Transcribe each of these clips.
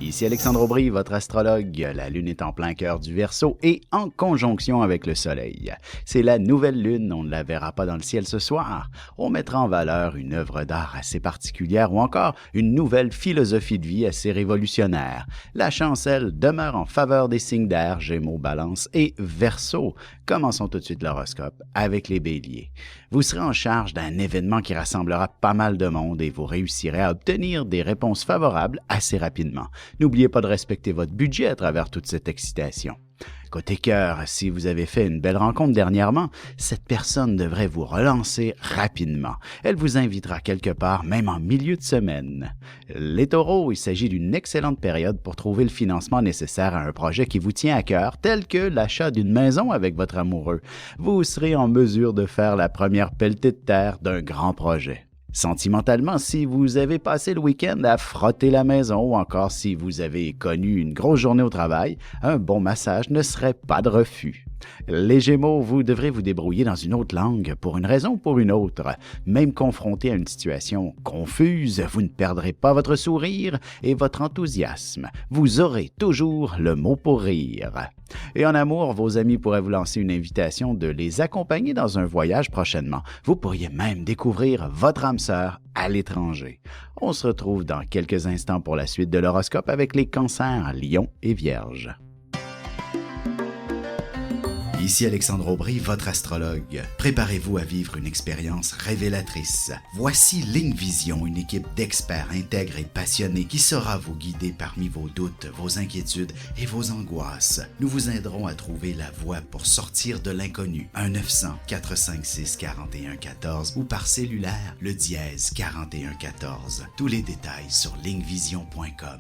Ici Alexandre Aubry, votre astrologue. La Lune est en plein cœur du Verseau et en conjonction avec le Soleil. C'est la nouvelle Lune, on ne la verra pas dans le ciel ce soir. On mettra en valeur une œuvre d'art assez particulière ou encore une nouvelle philosophie de vie assez révolutionnaire. La chance, elle, demeure en faveur des signes d'air, Gémeaux, Balance et Verseau. Commençons tout de suite l'horoscope avec les Béliers. Vous serez en charge d'un événement qui rassemblera pas mal de monde et vous réussirez à obtenir des réponses favorables assez rapidement. N'oubliez pas de respecter votre budget à travers toute cette excitation. Côté cœur, si vous avez fait une belle rencontre dernièrement, cette personne devrait vous relancer rapidement. Elle vous invitera quelque part, même en milieu de semaine. Les taureaux, il s'agit d'une excellente période pour trouver le financement nécessaire à un projet qui vous tient à cœur, tel que l'achat d'une maison avec votre amoureux. Vous serez en mesure de faire la première pelletée de terre d'un grand projet. Sentimentalement, si vous avez passé le week-end à frotter la maison ou encore si vous avez connu une grosse journée au travail, un bon massage ne serait pas de refus. Les Gémeaux, vous devrez vous débrouiller dans une autre langue pour une raison ou pour une autre. Même confronté à une situation confuse, vous ne perdrez pas votre sourire et votre enthousiasme. Vous aurez toujours le mot pour rire. Et en amour, vos amis pourraient vous lancer une invitation de les accompagner dans un voyage prochainement. Vous pourriez même découvrir votre âme sœur à l'étranger. On se retrouve dans quelques instants pour la suite de l'horoscope avec les cancers, lions et vierges. Ici Alexandre Aubry, votre astrologue. Préparez-vous à vivre une expérience révélatrice. Voici Ligne Vision, une équipe d'experts intègres et passionnés qui saura vous guider parmi vos doutes, vos inquiétudes et vos angoisses. Nous vous aiderons à trouver la voie pour sortir de l'inconnu. 1-900-456-4114 ou par cellulaire, le dièse 4114. Tous les détails sur lignevision.com.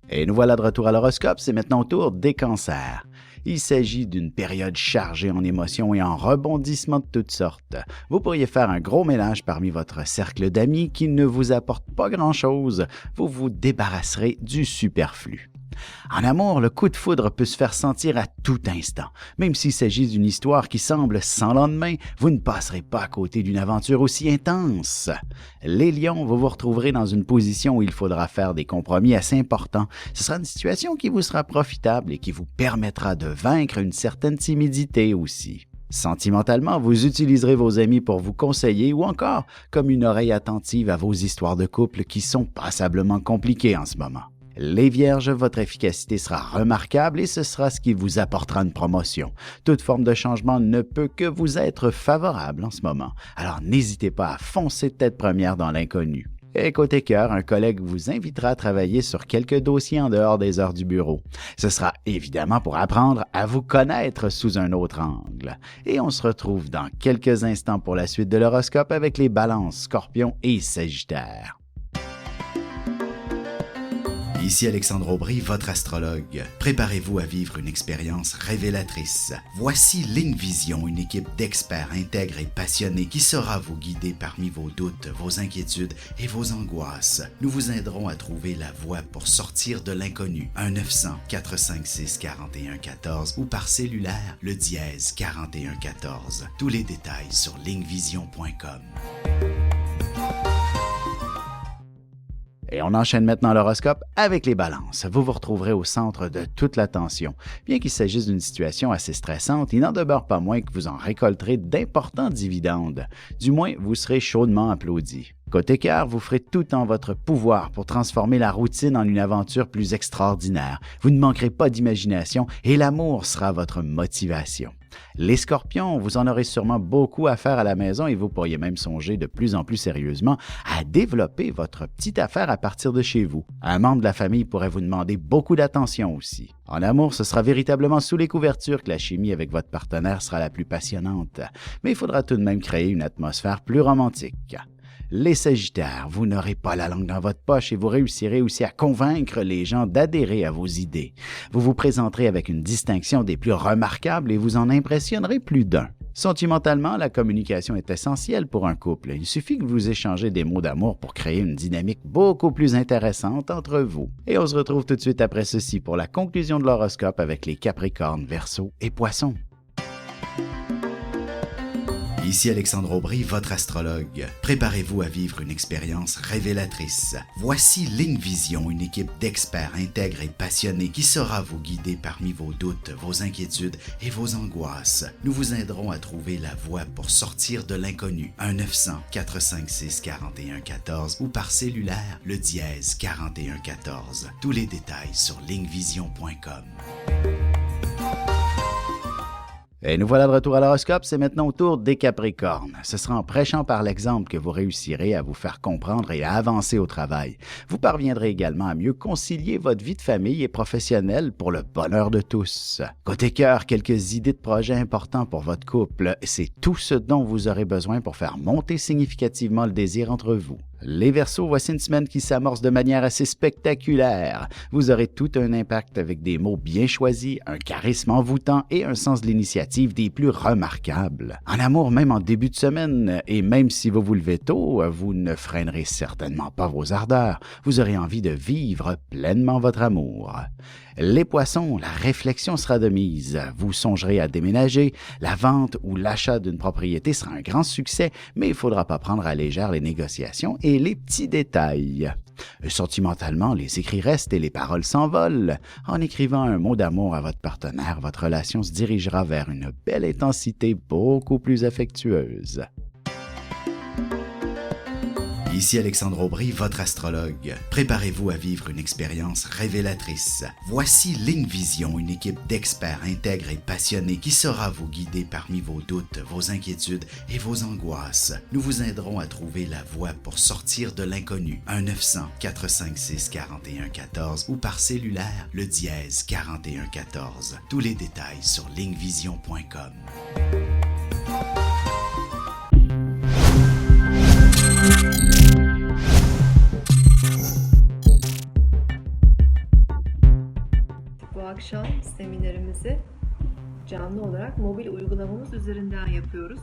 Et nous voilà de retour à l'horoscope, c'est maintenant au tour des cancers. Il s'agit d'une période chargée en émotions et en rebondissements de toutes sortes. Vous pourriez faire un gros ménage parmi votre cercle d'amis qui ne vous apporte pas grand-chose. Vous vous débarrasserez du superflu. En amour, le coup de foudre peut se faire sentir à tout instant. Même s'il s'agit d'une histoire qui semble sans lendemain, vous ne passerez pas à côté d'une aventure aussi intense. Les lions, vous vous retrouverez dans une position où il faudra faire des compromis assez importants. Ce sera une situation qui vous sera profitable et qui vous permettra de vaincre une certaine timidité aussi. Sentimentalement, vous utiliserez vos amis pour vous conseiller ou encore comme une oreille attentive à vos histoires de couple qui sont passablement compliquées en ce moment. Les Vierges, votre efficacité sera remarquable et ce sera ce qui vous apportera une promotion. Toute forme de changement ne peut que vous être favorable en ce moment. Alors n'hésitez pas à foncer tête première dans l'inconnu. Et côté cœur, un collègue vous invitera à travailler sur quelques dossiers en dehors des heures du bureau. Ce sera évidemment pour apprendre à vous connaître sous un autre angle. Et on se retrouve dans quelques instants pour la suite de l'horoscope avec les Balances, Scorpions et Sagittaires. Ici Alexandre Aubry, votre astrologue. Préparez-vous à vivre une expérience révélatrice. Voici Ligne Vision, une équipe d'experts intègres et passionnés qui saura vous guider parmi vos doutes, vos inquiétudes et vos angoisses. Nous vous aiderons à trouver la voie pour sortir de l'inconnu. 1-900-456-4114 ou par cellulaire, le dièse 4114. Tous les détails sur lignevision.com. Et on enchaîne maintenant l'horoscope avec les balances. Vous vous retrouverez au centre de toute l'attention. Bien qu'il s'agisse d'une situation assez stressante, il n'en demeure pas moins que vous en récolterez d'importants dividendes. Du moins, vous serez chaudement applaudi. Côté cœur, vous ferez tout en votre pouvoir pour transformer la routine en une aventure plus extraordinaire. Vous ne manquerez pas d'imagination et l'amour sera votre motivation. Les Scorpions, vous en aurez sûrement beaucoup à faire à la maison et vous pourriez même songer de plus en plus sérieusement à développer votre petite affaire à partir de chez vous. Un membre de la famille pourrait vous demander beaucoup d'attention aussi. En amour, ce sera véritablement sous les couvertures que la chimie avec votre partenaire sera la plus passionnante. Mais il faudra tout de même créer une atmosphère plus romantique. Les Sagittaires, vous n'aurez pas la langue dans votre poche et vous réussirez aussi à convaincre les gens d'adhérer à vos idées. Vous vous présenterez avec une distinction des plus remarquables et vous en impressionnerez plus d'un. Sentimentalement, la communication est essentielle pour un couple. Il suffit que vous échangez des mots d'amour pour créer une dynamique beaucoup plus intéressante entre vous. Et on se retrouve tout de suite après ceci pour la conclusion de l'horoscope avec les Capricornes, Verseaux et Poissons. Ici Alexandre Aubry, votre astrologue. Préparez-vous à vivre une expérience révélatrice. Voici Ligne Vision, une équipe d'experts intègres et passionnés qui saura vous guider parmi vos doutes, vos inquiétudes et vos angoisses. Nous vous aiderons à trouver la voie pour sortir de l'inconnu. 1-900-456-4114 ou par cellulaire, le dièse 4114. Tous les détails sur lignevision.com. Et nous voilà de retour à l'horoscope, c'est maintenant au tour des Capricornes. Ce sera en prêchant par l'exemple que vous réussirez à vous faire comprendre et à avancer au travail. Vous parviendrez également à mieux concilier votre vie de famille et professionnelle pour le bonheur de tous. Côté cœur, quelques idées de projets importants pour votre couple. C'est tout ce dont vous aurez besoin pour faire monter significativement le désir entre vous. Les Verseaux, voici une semaine qui s'amorce de manière assez spectaculaire. Vous aurez tout un impact avec des mots bien choisis, un charisme envoûtant et un sens de l'initiative des plus remarquables. En amour, même en début de semaine, et même si vous vous levez tôt, vous ne freinerez certainement pas vos ardeurs. Vous aurez envie de vivre pleinement votre amour. Les Poissons, la réflexion sera de mise. Vous songerez à déménager. La vente ou l'achat d'une propriété sera un grand succès, mais il ne faudra pas prendre à légère les négociations et les petits détails. Sentimentalement, les écrits restent et les paroles s'envolent. En écrivant un mot d'amour à votre partenaire, votre relation se dirigera vers une belle intensité beaucoup plus affectueuse. Ici Alexandre Aubry, votre astrologue. Préparez-vous à vivre une expérience révélatrice. Voici Ligne Vision, une équipe d'experts intègres et passionnés qui saura vous guider parmi vos doutes, vos inquiétudes et vos angoisses. Nous vous aiderons à trouver la voie pour sortir de l'inconnu. 1-900-456-4114 ou par cellulaire, le dièse 4114. Tous les détails sur lignevision.com. Bu akşam seminerimizi canlı olarak mobil uygulamamız üzerinden yapıyoruz.